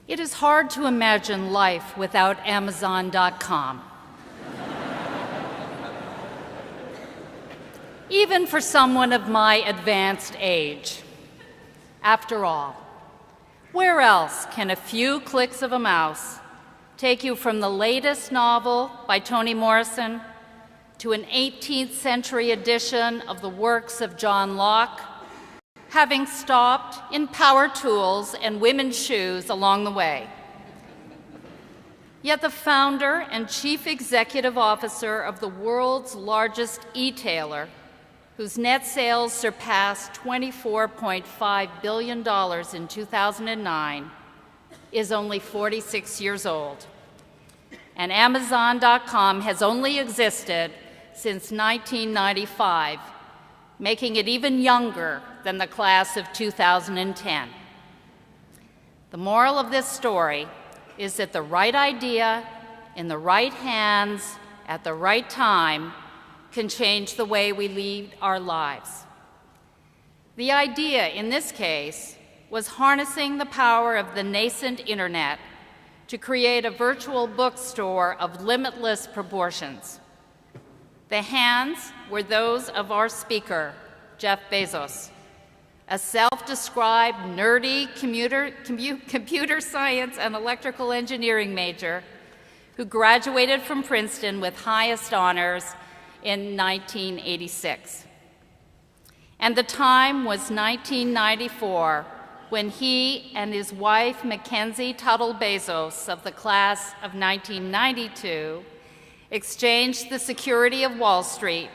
It is hard to imagine life without Amazon.com. Even for someone of my advanced age. After all, where else can a few clicks of a mouse take you from the latest novel by Toni Morrison to an 18th century edition of the works of John Locke, having stopped in power tools and women's shoes along the way? Yet the founder and chief executive officer of the world's largest e-tailer, whose net sales surpassed $24.5 billion in 2009, is only 46 years old. And Amazon.com has only existed since 1995, making it even younger than the class of 2010. The moral of this story is that the right idea in the right hands at the right time can change the way we lead our lives. The idea in this case was harnessing the power of the nascent internet to create a virtual bookstore of limitless proportions. The hands were those of our speaker, Jeff Bezos, a self-described nerdy computer science and electrical engineering major who graduated from Princeton with highest honors in 1986. And the time was 1994, when he and his wife, Mackenzie Tuttle Bezos, of the class of 1992, exchanged the security of Wall Street,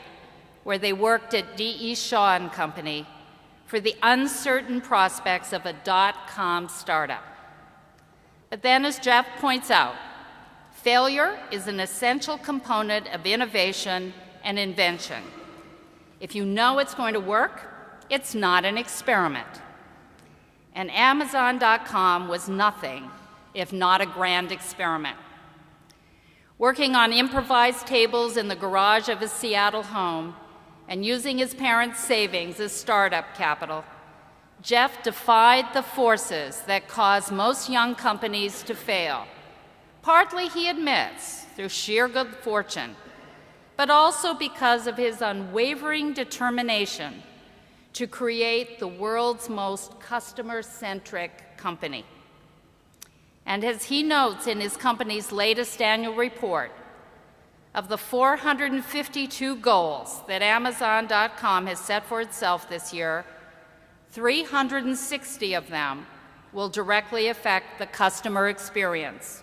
where they worked at D.E. Shaw & Company, for the uncertain prospects of a dot-com startup. But then, as Jeff points out, failure is an essential component of innovation and invention. If you know it's going to work, it's not an experiment. And Amazon.com was nothing if not a grand experiment. Working on improvised tables in the garage of his Seattle home and using his parents' savings as startup capital, Jeff defied the forces that cause most young companies to fail. Partly, he admits, through sheer good fortune, but also because of his unwavering determination to create the world's most customer-centric company. And as he notes in his company's latest annual report, of the 452 goals that Amazon.com has set for itself this year, 360 of them will directly affect the customer experience,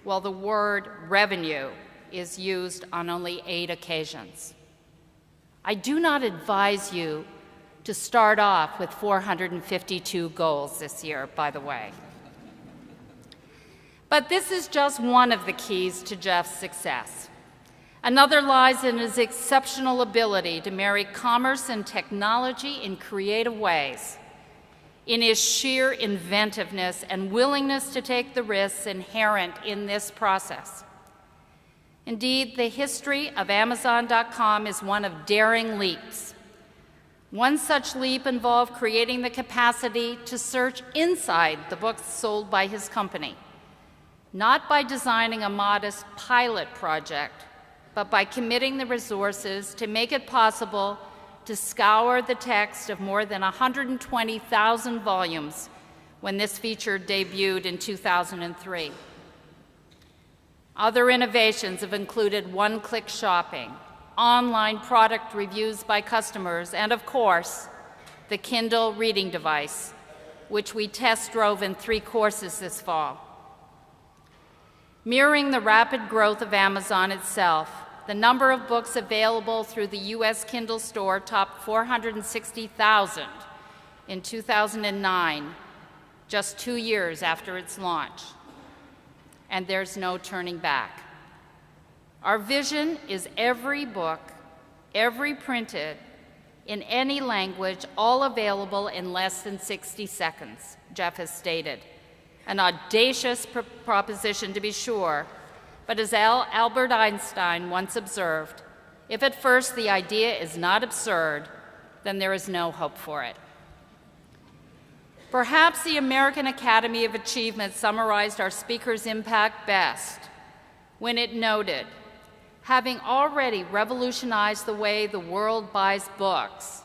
while the word revenue is used on only 8 occasions. I do not advise you to start off with 452 goals this year, by the way. But this is just one of the keys to Jeff's success. Another lies in his exceptional ability to marry commerce and technology in creative ways, in his sheer inventiveness and willingness to take the risks inherent in this process. Indeed, the history of Amazon.com is one of daring leaps. One such leap involved creating the capacity to search inside the books sold by his company, not by designing a modest pilot project, but by committing the resources to make it possible to scour the text of more than 120,000 volumes when this feature debuted in 2003. Other innovations have included one-click shopping, online product reviews by customers, and of course, the Kindle reading device, which we test drove in 3 courses this fall. Mirroring the rapid growth of Amazon itself, the number of books available through the US Kindle store topped 460,000 in 2009, just 2 years after its launch. And there's no turning back. Our vision is every book, every printed, in any language, all available in less than 60 seconds, Jeff has stated. An audacious proposition, to be sure, but as Albert Einstein once observed, if at first the idea is not absurd, then there is no hope for it. Perhaps the American Academy of Achievement summarized our speaker's impact best when it noted, having already revolutionized the way the world buys books,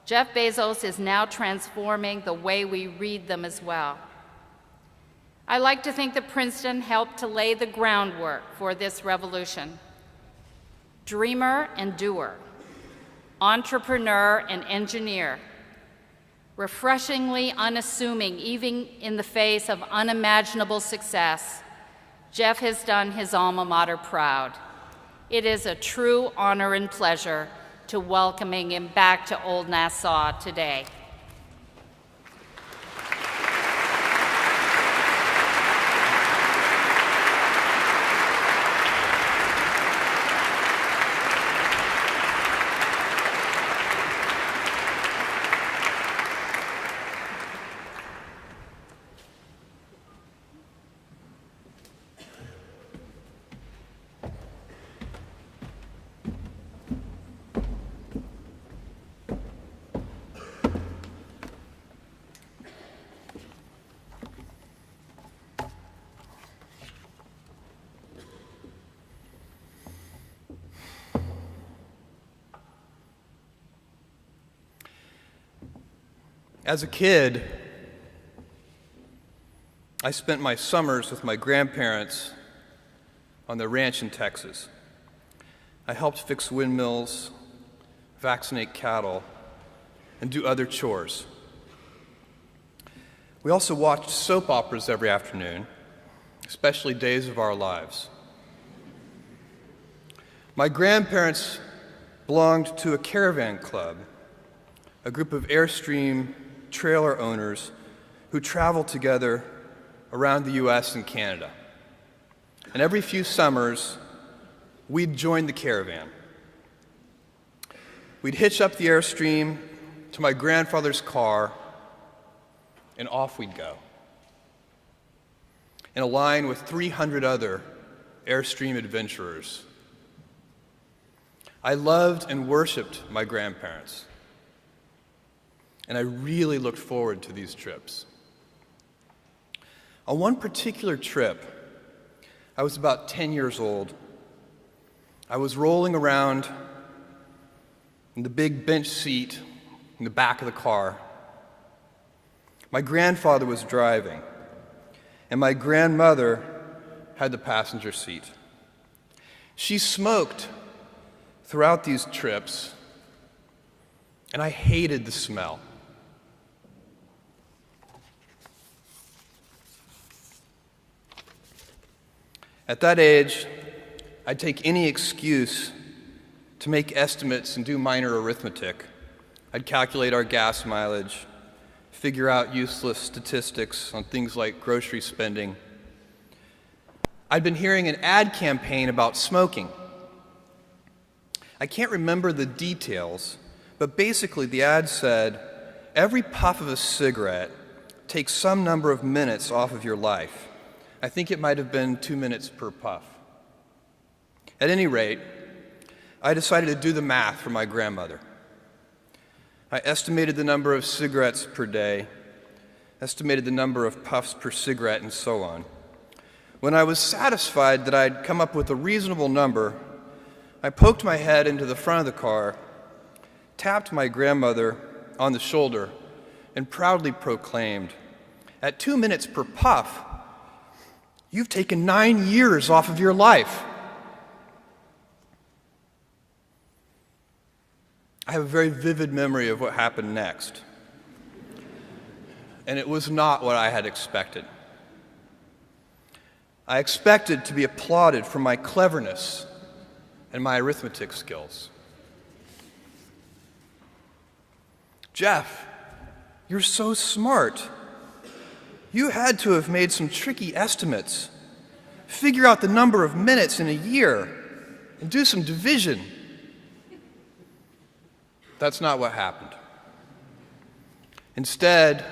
Jeff Bezos is now transforming the way we read them as well. I like to think that Princeton helped to lay the groundwork for this revolution. Dreamer and doer, entrepreneur and engineer, refreshingly unassuming even in the face of unimaginable success, Jeff has done his alma mater proud. It is a true honor and pleasure to welcoming him back to Old Nassau today. As a kid, I spent my summers with my grandparents on their ranch in Texas. I helped fix windmills, vaccinate cattle, and do other chores. We also watched soap operas every afternoon, especially Days of Our Lives. My grandparents belonged to a caravan club, a group of Airstream trailer owners who traveled together around the US and Canada. And every few summers, we'd join the caravan. We'd hitch up the Airstream to my grandfather's car, and off we'd go, in a line with 300 other Airstream adventurers. I loved and worshiped my grandparents, and I really looked forward to these trips. On one particular trip, I was about 10 years old. I was rolling around in the big bench seat in the back of the car. My grandfather was driving, and my grandmother had the passenger seat. She smoked throughout these trips, and I hated the smell. At that age, I'd take any excuse to make estimates and do minor arithmetic. I'd calculate our gas mileage, figure out useless statistics on things like grocery spending. I'd been hearing an ad campaign about smoking. I can't remember the details, but basically the ad said, every puff of a cigarette takes some number of minutes off of your life. I think it might have been 2 minutes per puff. At any rate, I decided to do the math for my grandmother. I estimated the number of cigarettes per day, estimated the number of puffs per cigarette, and so on. When I was satisfied that I'd come up with a reasonable number, I poked my head into the front of the car, tapped my grandmother on the shoulder, and proudly proclaimed, "At 2 minutes per puff, you've taken 9 years off of your life." I have a very vivid memory of what happened next, and it was not what I had expected. I expected to be applauded for my cleverness and my arithmetic skills. "Jeff, you're so smart. You had to have made some tricky estimates. Figure out the number of minutes in a year and do some division." That's not what happened. Instead,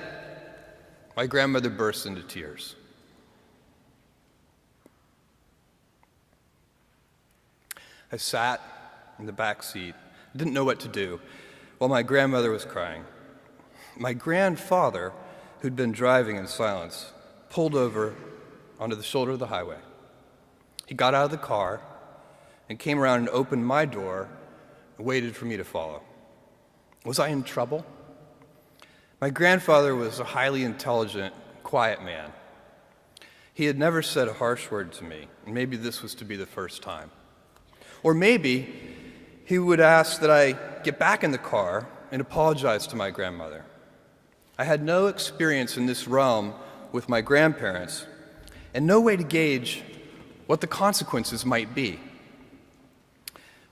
my grandmother burst into tears. I sat in the back seat, didn't know what to do, while my grandmother was crying. My grandfather who'd been driving in silence, pulled over onto the shoulder of the highway. He got out of the car and came around and opened my door and waited for me to follow. Was I in trouble? My grandfather was a highly intelligent, quiet man. He had never said a harsh word to me, and maybe this was to be the first time. Or maybe he would ask that I get back in the car and apologize to my grandmother. I had no experience in this realm with my grandparents, and no way to gauge what the consequences might be.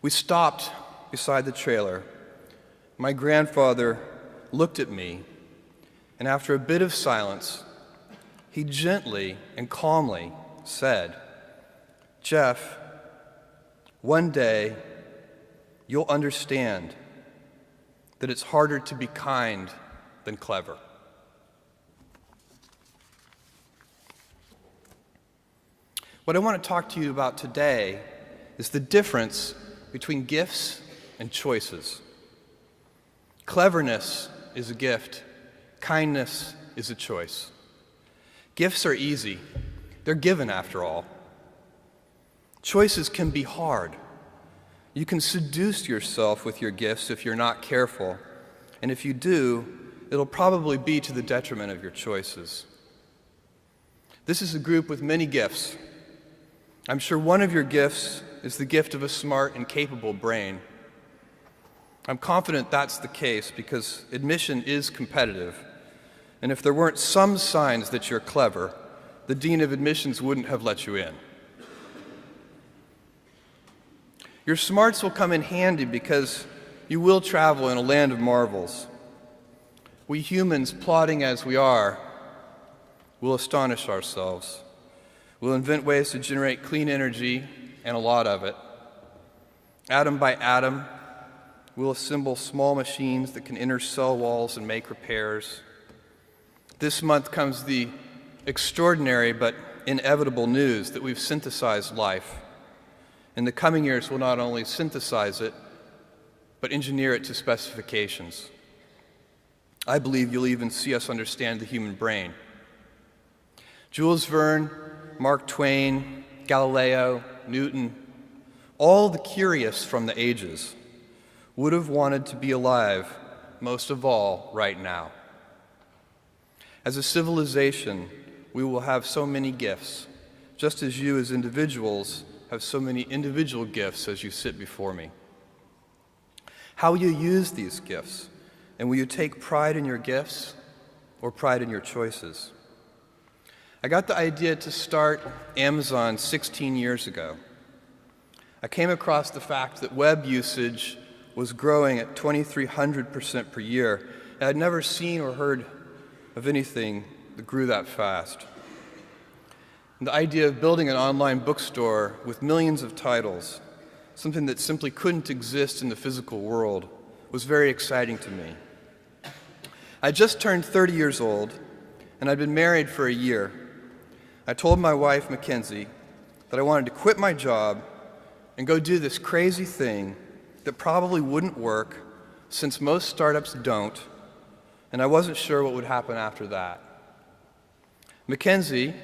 We stopped beside the trailer. My grandfather looked at me, and after a bit of silence, he gently and calmly said, "Jeff, one day you'll understand that it's harder to be kind than clever." What I want to talk to you about today is the difference between gifts and choices. Cleverness is a gift. Kindness is a choice. Gifts are easy. They're given, after all. Choices can be hard. You can seduce yourself with your gifts if you're not careful, and if you do, it'll probably be to the detriment of your choices. This is a group with many gifts. I'm sure one of your gifts is the gift of a smart and capable brain. I'm confident that's the case because admission is competitive, and if there weren't some signs that you're clever, the dean of admissions wouldn't have let you in. Your smarts will come in handy because you will travel in a land of marvels. We humans, plodding as we are, will astonish ourselves. We'll invent ways to generate clean energy, and a lot of it. Atom by atom, we'll assemble small machines that can enter cell walls and make repairs. This month comes the extraordinary but inevitable news that we've synthesized life. In the coming years, we'll not only synthesize it, but engineer it to specifications. I believe you'll even see us understand the human brain. Jules Verne, Mark Twain, Galileo, Newton, all the curious from the ages would have wanted to be alive, most of all, right now. As a civilization, we will have so many gifts, just as you as individuals have so many individual gifts as you sit before me. How will you use these gifts? And will you take pride in your gifts or pride in your choices? I got the idea to start Amazon 16 years ago. I came across the fact that web usage was growing at 2,300% per year, and I'd never seen or heard of anything that grew that fast. And the idea of building an online bookstore with millions of titles, something that simply couldn't exist in the physical world, was very exciting to me. I just turned 30 years old, and I'd been married for a year. I told my wife, Mackenzie, that I wanted to quit my job and go do this crazy thing that probably wouldn't work, since most startups don't, and I wasn't sure what would happen after that. Mackenzie,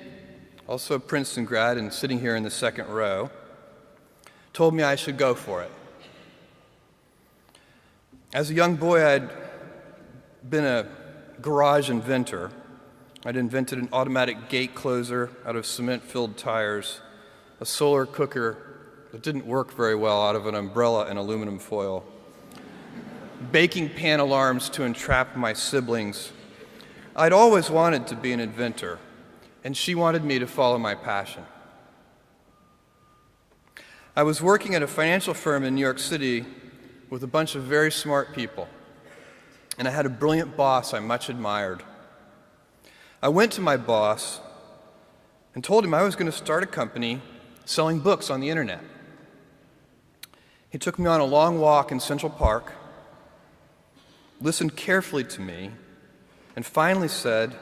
also a Princeton grad and sitting here in the second row, told me I should go for it. As a young boy, I'd been a garage inventor. I'd invented an automatic gate closer out of cement-filled tires, a solar cooker that didn't work very well out of an umbrella and aluminum foil, baking pan alarms to entrap my siblings. I'd always wanted to be an inventor, and she wanted me to follow my passion. I was working at a financial firm in New York City with a bunch of very smart people, and I had a brilliant boss I much admired. I went to my boss and told him I was going to start a company selling books on the internet. He took me on a long walk in Central Park, listened carefully to me, and finally said,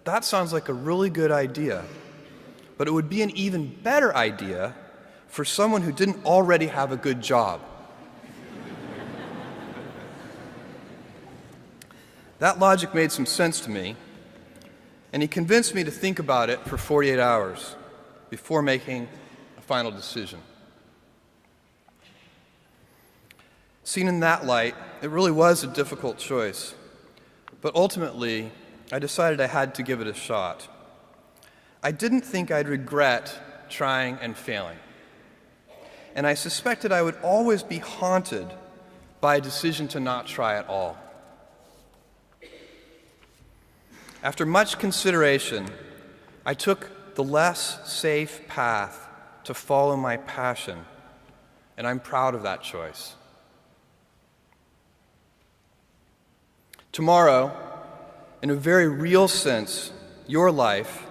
"That sounds like a really good idea, but it would be an even better idea for someone who didn't already have a good job." That logic made some sense to me, And he convinced me to think about it for 48 hours before making a final decision. Seen in that light, it really was a difficult choice. But ultimately, I decided I had to give it a shot. I didn't think I'd regret trying and failing. And I suspected I would always be haunted by a decision to not try at all. After much consideration, I took the less safe path to follow my passion, and I'm proud of that choice. Tomorrow, in a very real sense, your life,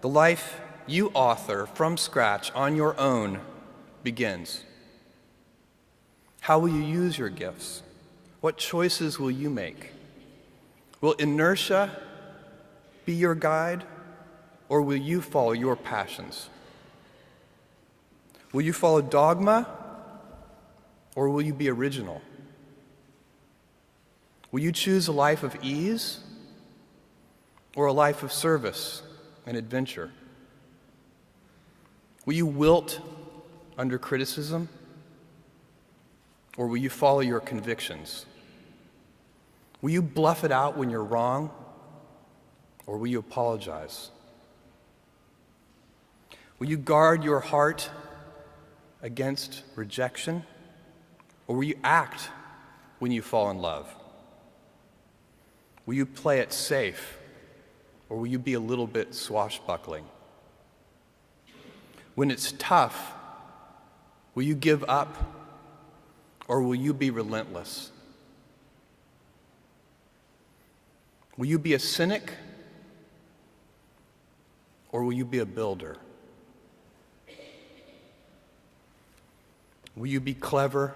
the life you author from scratch on your own, begins. How will you use your gifts? What choices will you make? Will inertia be your guide, or will you follow your passions? Will you follow dogma, or will you be original? Will you choose a life of ease or a life of service and adventure? Will you wilt under criticism, or will you follow your convictions? Will you bluff it out when you're wrong, or will you apologize? Will you guard your heart against rejection, or will you act when you fall in love? Will you play it safe, or will you be a little bit swashbuckling? When it's tough, will you give up, or will you be relentless? Will you be a cynic, or will you be a builder? Will you be clever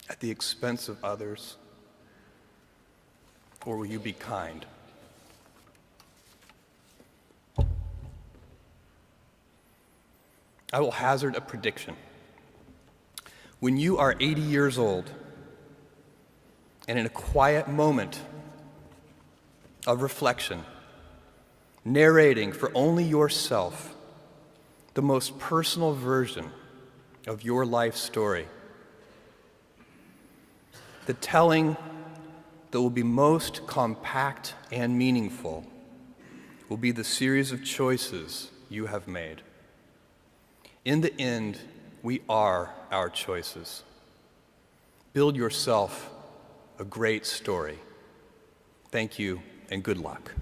at the expense of others, or will you be kind? I will hazard a prediction. When you are 80 years old, and in a quiet moment of reflection, narrating for only yourself the most personal version of your life story, the telling that will be most compact and meaningful will be the series of choices you have made. In the end, we are our choices. Build yourself a great story. Thank you, and good luck.